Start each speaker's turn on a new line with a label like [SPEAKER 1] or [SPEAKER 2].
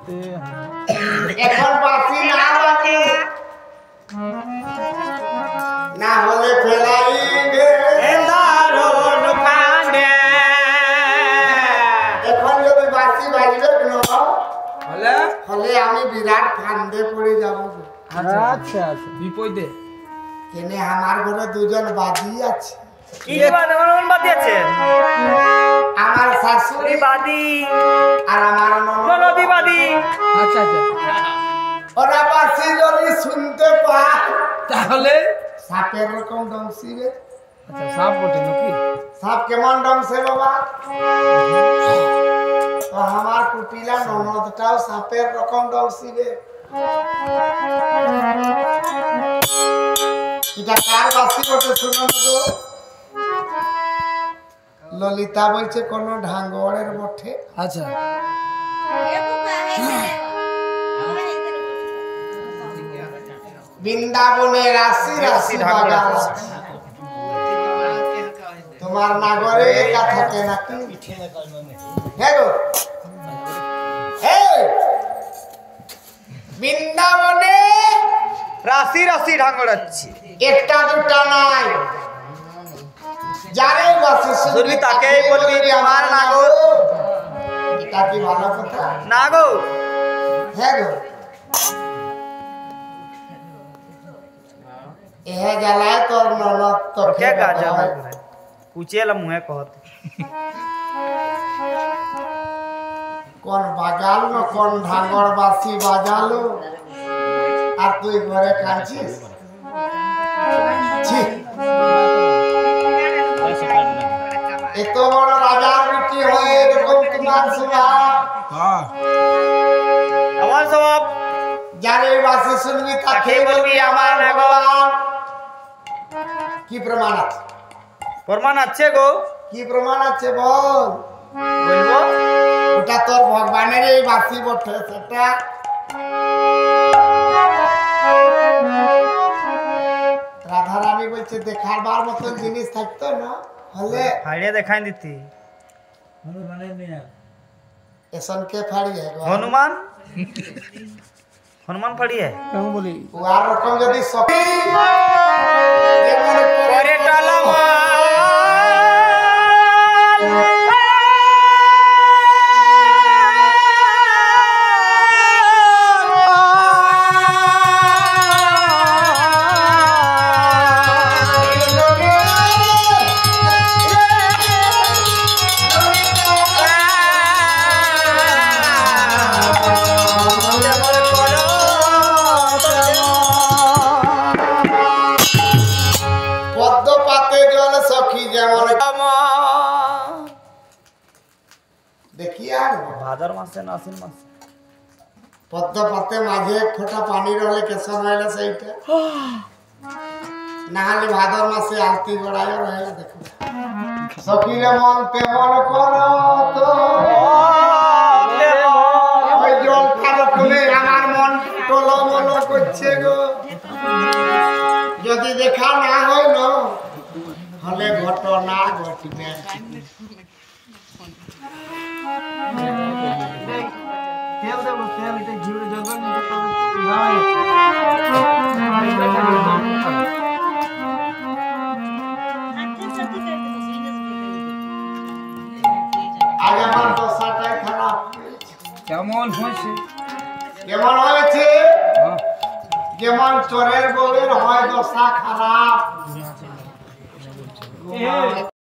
[SPEAKER 1] বাঁচতে
[SPEAKER 2] এখন বাঁচি না বাঁচি না হলে ফেলাইবে দারুণ কাঁদে। এখন যদি বাঁচি বাজবে হলে আমি বিরাট ফান্দে পড়ে যাব।
[SPEAKER 1] আচ্ছা আচ্ছা বিপদে
[SPEAKER 2] কেনে আমার ঘরে দুজন বাদী আছে।
[SPEAKER 3] কি বাদী আছে?
[SPEAKER 2] আমার শাশুড়ি
[SPEAKER 3] বাদী
[SPEAKER 2] আর আমার
[SPEAKER 3] ননদি বাদী।
[SPEAKER 1] আচ্ছা আচ্ছা
[SPEAKER 2] ওরা বাঁচি যদি শুনতে পায়
[SPEAKER 1] তাহলে
[SPEAKER 2] সাপের রকম ডংসিবে।
[SPEAKER 1] আচ্ছা সাপ বটে নাকি?
[SPEAKER 2] সাপ কেমন ডংসে বাবা? তো আমার কুটিলা ননদটাও সাপের রকম ডংসিবে। এটা কার বাসি বটে শুনুন তো? ললিতা বলছে কোন ঢাঙ্গরের বটে।
[SPEAKER 1] আচ্ছা
[SPEAKER 2] বৃন্দাবনে রাশি রাশি বাগান তোমার নাগরে একা থাকে নাকি? হ্যাঁ গো, বৃন্দাবনে
[SPEAKER 3] রাশি রাশি ঢাঙ্গড়াচ্ছি,
[SPEAKER 2] একটা দুটা নাই, যারে বাসি শুনবি
[SPEAKER 3] তাকেই বলবি আমার নাগর।
[SPEAKER 2] এটা কি ভালো কথা?
[SPEAKER 3] না গো,
[SPEAKER 2] হ্যাঁ গো, এহে জ্বালায় তোর ননদ তোকে
[SPEAKER 3] কুচিয়েলা মুহে কহত
[SPEAKER 2] কোন বাগাল না কোন ঢাঙ্গর বাসি বাজালো আর তুই ঘরে কাঁদছিস? ছি, এত বড় রাজার বেটি হয়ে এরকম তোমার স্বভাব।
[SPEAKER 3] আমার স্বভাব
[SPEAKER 2] যারে বাসি শুনবি তাকে বলবি আমার ভগবান। কি প্রমাণ আছে?
[SPEAKER 3] প্রমাণ আছে গো,
[SPEAKER 2] কি প্রমাণ আছে বল?
[SPEAKER 3] বলবো
[SPEAKER 2] ওটা তোর ভগবানের এই বাসি বটে। সেটা রাধারানী বলছে দেখাবার মতন জিনিস থাকতো না হলে
[SPEAKER 3] ফাড়িয়ে দেখাই দিতি।
[SPEAKER 2] এসনকে ফাড়িয়ে
[SPEAKER 3] হনুমান হনুমান ফাড়িয়ে
[SPEAKER 1] কেমন বলি
[SPEAKER 2] ও আর রকম যদি সখী যেমন
[SPEAKER 3] করে টালাম
[SPEAKER 2] পদ্মপাতে জল সখী যেমন দেখি আর
[SPEAKER 3] ভাদর মাসে না আশ্বিন মাসে
[SPEAKER 2] পদ্মপাতে মাঝে এক ফোঁটা পানি রহলে কেসন হইলে সেইটা না হলে ভাদর মাসে আলতি গড়ায় রহলে দেখো সখীরে মন তেমন করো তো ওই জল খালো খুলে আমার মন টলমল করছে গো। যদি দেখা না হইল হলে ঘটনা ঘটবে।
[SPEAKER 1] তেল দেব তেল এটা ঘিরে জ্বলবে না
[SPEAKER 2] আজ আমার দশাটাই খারাপ।
[SPEAKER 1] কেমন হয়েছে?
[SPEAKER 2] কেমন হয়েছে? যেমন চোরের বউয়ের হয় দশা খারাপ।